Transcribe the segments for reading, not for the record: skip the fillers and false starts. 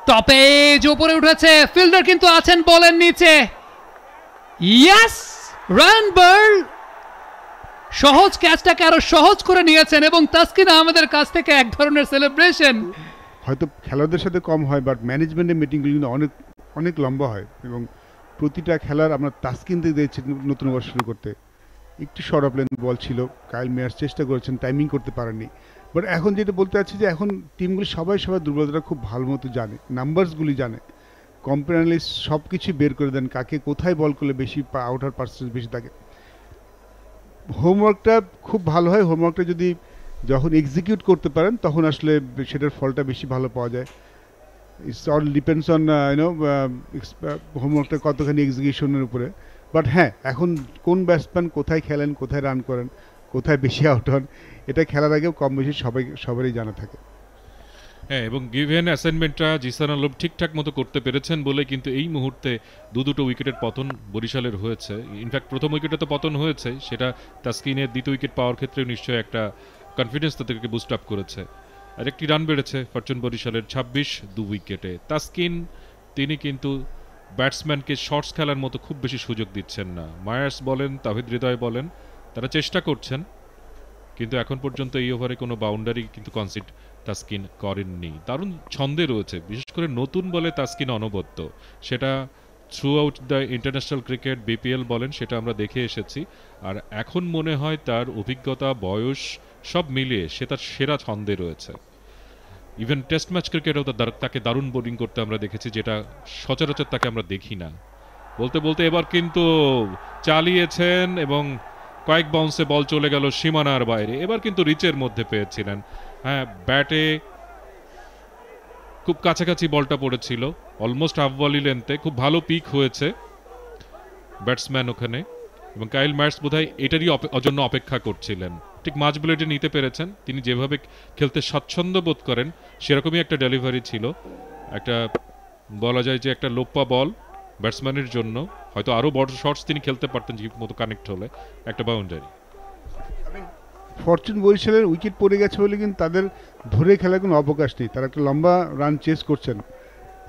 টপে যে উপরে উঠেছে, ফিল্ডার কিন্তু আছেন বলের নিচে। ইয়েস, রান বার্ল সহজ ক্যাচটাকে আরো সহজ করে নিয়েছেন এবং তাসকিন আহমেদের কাছ থেকে এক ধরনের সেলিব্রেশন। হয়তো খেলোয়াড়দের সাথে কম হয়, বাট ম্যানেজমেন্টের মিটিংগুলো কিন্তু অনেক অনেক লম্বা হয় এবং প্রতিটা খেলার আমরা তাসকিন দিয়ে দিয়েছি নতুন ওভার শুরু করতে। একটু শর্ট অফ লেন্থ বল ছিল, কাইল মেয়ার্স চেষ্টা করেছেন, টাইমিং করতে পারেননি। বাট এখন যেটা বলতে চাচ্ছি যে এখন টিমগুলি সবাই দুর্বলতা খুব ভালো মতো জানে, নাম্বারসগুলি জানে, কম্পারেটিভলি সব কিছু বের করে দেন, কাকে কোথায় বল করলে বেশি আউট হওয়ার পার্সেন্টেজ বেশি থাকে। হোমওয়ার্কটা খুব ভালো হয়, হোমওয়ার্কটা যদি যখন এক্সিকিউট করতে পারেন তখন আসলে সেটার ফলটা বেশি ভালো পাওয়া যায়। ইটস অল ডিপেন্ডস অন হোমওয়ার্কটা কতখানি এক্সিকিউশনের উপরে। বাট হ্যাঁ, এখন কোন ব্যাটসম্যান কোথায় খেলেন, কোথায় রান করেন, কোথায় বেশি আউট হন, এটা খেলার আগেও কম বেশি সবারই জানা থাকে। হ্যাঁ, এবং গিভেন অ্যাসাইনমেন্টটা জিসান আলম ঠিকঠাক মতো করতে পেরেছেন বলে কিন্তু এই মুহূর্তে দুটো উইকেটের পতন বরিশালের হয়েছে। ইনফ্যাক্ট প্রথম উইকেটে তো পতন হয়েছে, সেটা তাসকিনের দ্বিতীয় উইকেট পাওয়ার ক্ষেত্রে নিশ্চয়ই একটা কনফিডেন্স তাদেরকে বুস্ট আপ করেছে। আর একটি রান বেড়েছে ফরচুন বরিশালের ২৬ উইকেটে। তাসকিন তিনি কিন্তু ব্যাটসম্যানকে শর্টস খেলার মতো খুব বেশি সুযোগ দিচ্ছেন না। মায়ার্স বলেন, তাহিদ হৃদয় বলেন, তারা চেষ্টা করছেন, কিন্তু এখন পর্যন্ত এই ওভারে কোনো বাউন্ডারি কিন্তু কনসিড তাসকিন করেননি। দারুণ ছন্দে রয়েছে, বিশেষ করে নতুন বলে তাসকিন অনবদ্য। সেটা through out the international cricket, BPL বলেন, সেটা আমরা দেখে এসেছি। আর এখন মনে হয় তার অভিজ্ঞতা, বয়স সব মিলিয়ে সে তার সেরা ছন্দে রয়েছে। ইভেন টেস্ট ম্যাচ ক্রিকেটেও তাকে দারুণ বোলিং করতে আমরা দেখেছি, যেটা সচরাচর তাকে আমরা দেখি না। বলতে বলতে এবার কিন্তু চালিয়েছেন এবং কয়েক বাউন্সে বল চলে গেল সীমানার বাইরে। এবার কিন্তু রিচের মধ্যে পেয়েছিলেন। হ্যাঁ, ব্যাটে খুব কাছাকাছি বলটা পড়েছিল, অলমোস্ট হাফ ভলি লেন্থে। খুব ভালো পিক হয়েছে ব্যাটসম্যান ওখানে, এবং কাইল ম্যাটস বোধহয় এটারই জন্য অপেক্ষা করছিলেন। ঠিক মাঝ ব্লেডে নিতে পেরেছেন। তিনি যেভাবে খেলতে স্বাচ্ছন্দ্য বোধ করেন সেরকমই একটা ডেলিভারি ছিল। একটা বলা যায় যে একটা লোপ্পা বল ব্যাটসম্যানের জন্য। হয়তো আরও বড় শটস তিনি খেলতে পারতেন ঠিক মতো কানেক্ট হলে। একটা বাউন্ডারি। ফরচুন বরিশালের উইকেট পড়ে গেছে বলে কিন্তু তাদের ধরে খেলার কোনো অবকাশ নেই। তারা একটা লম্বা রান চেস করছেন।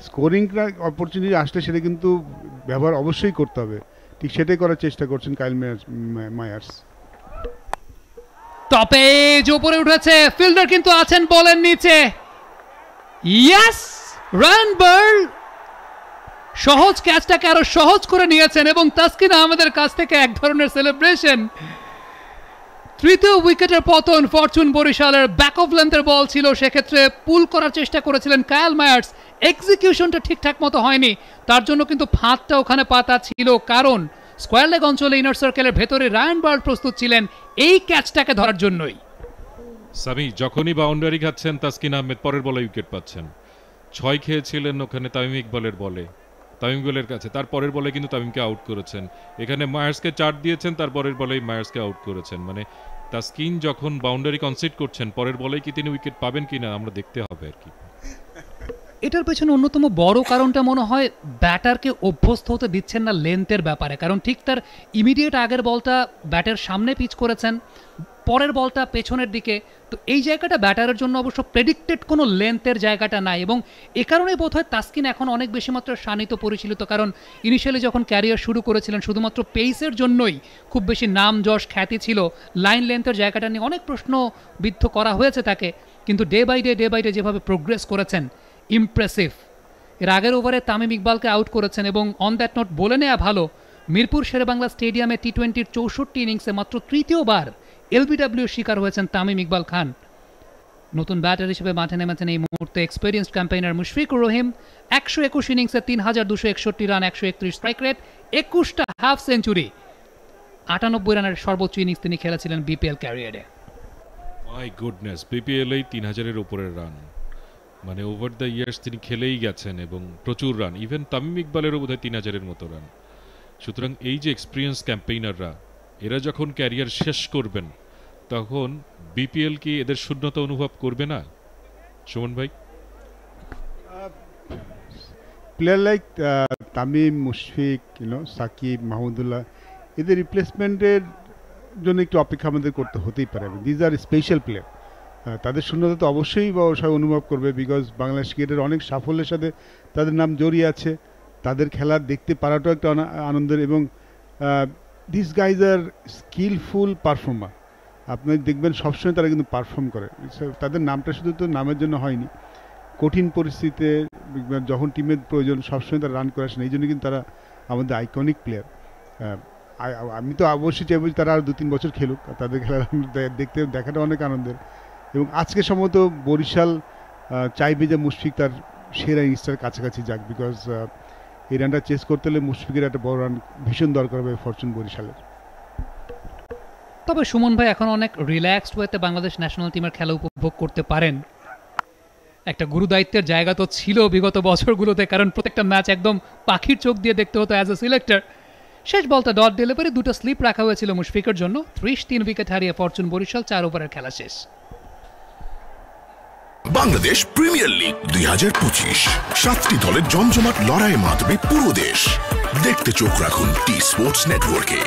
স্কোরিং অপরচুনিটি আসলে সেটা কিন্তু ব্যবহার অবশ্যই করতে হবে। ঠিক সেটাই করার চেষ্টা করছেন কাইল মায়ার্স। টপে যে উপরে উঠেছে, ফিল্ডার কিন্তু আছেন বলের নিচে। ইয়েস, রান বার্ল সহজ ক্যাচটাকে আরো সহজ করে নিয়েছেন এবং তাসকিন আহমেদের কাছ থেকে এক ধরনের সেলিব্রেশন। তৃতীয় উইকেটের পতন ফরচুন বরিশালের। ব্যাক অফ লেন্থের বল ছিল, সেক্ষেত্রে পুল করার চেষ্টা করেছিলেন কাইল মায়ার্স। এক্সিকিউশনটা ঠিকঠাক মতো হয়নি, তার জন্য কিন্তু ফাঁদটা ওখানে পাতা ছিল, কারণ স্কোয়ার লেগ অঞ্চলে ইনার সার্কেলের ভেতরে রায়ান বার্ল প্রস্তুত ছিলেন এই ক্যাচটাকে ধরার জন্যই। সামি যখনই বাউন্ডারি খাচ্ছেন তাসকিন আহমেদ পরের বলে উইকেট পাচ্ছেন। 6 খেয়েছিলেন ওখানে তামিম ইকবালের বলে, তামিম ইকবালের কাছে। তারপরের বলে কিন্তু তামিমকে আউট করেছেন। এখানে মায়ার্সকে 4 দিয়েছেন, তারপরের বলেই মায়ার্সকে আউট করেছেন। মানে তাসকিন যখন বাউন্ডারি কনসিড করছেন, পরের বলেই কি তিনি উইকেট পাবেন কিনা আমরা দেখতে হবে আর কি। এটার পেছনে অন্যতম বড় কারণটা মনে হয় ব্যাটারকে অভ্যস্ত হতে দিচ্ছেন না লেন্থের ব্যাপারে। কারণ ঠিক তার ইমিডিয়েট আগের বলটা ব্যাটের সামনে পিচ করেছেন, পরের বলটা পেছনের দিকে। তো এই জায়গাটা ব্যাটারের জন্য অবশ্য প্রেডিক্টেড কোনো লেন্থের জায়গাটা নাই, এবং এ কারণে বোধ হয় তাসকিন এখন অনেক বেশি মাত্রা শানিত পরিচালিত। কারণ ইনিশিয়ালি যখন ক্যারিয়ার শুরু করেছিলেন শুধুমাত্র পেসের জন্যই খুব বেশি নাম যশ খ্যাতি ছিল, লাইন লেন্থের জায়গাটা নিয়ে অনেক প্রশ্নবিদ্ধ করা হয়েছে তাকে। কিন্তু ডে বাই ডে যেভাবে প্রোগ্রেস করেছেন, ইমপ্রেসিভ। এর আগের ওভারে তামিম ইকবালকে আউট করেছেন, এবং অন দ্যাট নোট বলে নেওয়া ভালো, মিরপুর শেরেবাংলা স্টেডিয়ামে টি-20-র 64 ইনিংসে মাত্র তৃতীয়বার এলবিডব্লিউর শিকার হয়েছেন তামিম ইকবাল খান। নতুন ব্যাটার হিসেবে মাঠে নেমেছেন এই মুহূর্তে এক্সপেরিয়েন্সড ক্যাম্পেইনার মুশফিকুর রহিম। 121 ইনিংসে 3261 রান, 131 স্ট্রাইক রেট, 21টা হাফ সেঞ্চুরি, 98 রানের সর্বোচ্চ ইনিংস তিনি খেলেছিলেন বিপিএল ক্যারিয়ারে। মাই গুডনেস, বিপিএলেই 3000-এর উপরের রান। মানে ওভার দ্য ইয়ার্স তিনি খেলেই গেছেন এবং প্রচুর রান। ইভেন তামিম ইকবালেরও বোধহয় 3000-এর মতো রান। সুতরাং এই যে এক্সপিরিয়েন্স ক্যাম্পেইনাররা, এরা যখন ক্যারিয়ার শেষ করবেন তখন বিপিএল কি এদের শূন্যতা অনুভব করবে না সুমন ভাই? প্লেয়ার লাইক তামিম, মুশফিক, সাকিব, মাহমুদুল্লাহ, এদের রিপ্লেসমেন্টের জন্য একটু অপেক্ষা আমাদের করতে হতেই পারে। দিজ আর স্পেশাল প্লেয়ার, তাদের শূন্যতা তো অবশ্যই সবাই অনুভব করবে, বিকজ বাংলাদেশ ক্রিকেটের অনেক সাফল্যের সাথে তাদের নাম জড়িয়ে আছে। তাদের খেলা দেখতে পারাটাও একটা আনন্দের, এবং this guys are skillful performer. আপনি দেখবেন সবসময় তারা কিন্তু পারফর্ম করে। তাদের নামটা শুধু তো নামের জন্য হয়নি, কঠিন পরিস্থিতিতে যখন টিমের প্রয়োজন সবসময় তারা রান করে আসেন, এই জন্য কিন্তু তারা আমাদের আইকনিক প্লেয়ার। আমি তো অবশ্যই চাইব তারা আর 2-3 বছর খেলুক, তাদের খেলা দেখাটা অনেক আনন্দের। এবং আজকে সম্ভবত বরিশাল চাইবে যে মুশফিক তার সেরা ইনিংসটার কাছাকাছি যাক, বিকজ এই রানটা চেস করতে হলে মুশফিকের একটা বড় রান ভীষণ দরকার হবে ফরচুন বরিশালের। তবে সুমন ভাই এখন অনেক রিল্যাক্সড ওয়েতে বাংলাদেশ ন্যাশনাল টিমের খেলা উপভোগ করতে পারেন। একটা গুরুদায়িত্বের জায়গা তো ছিল বিগত বছরগুলোতে, কারণ প্রত্যেকটা ম্যাচ একদম পাখির চোখ দিয়ে দেখতে হতো অ্যাজ এ সিলেক্টর। শেষ বলটা ডট ডেলিভারি, 2টা স্লিপ রাখা হয়েছিল মুশফিকের জন্য। ৩০-৩ উইকেট হারিয়ে ফরচুন বরিশাল 4 ওভারের খেলা শেষ। বাংলাদেশ প্রিমিয়ার লিগ 2025, 7টি দলের জমজমাট লড়াইয়ে মাতবে পুরো দেশ। দেখতে চোখ রাখুন টি স্পোর্টস নেটওয়ার্কে।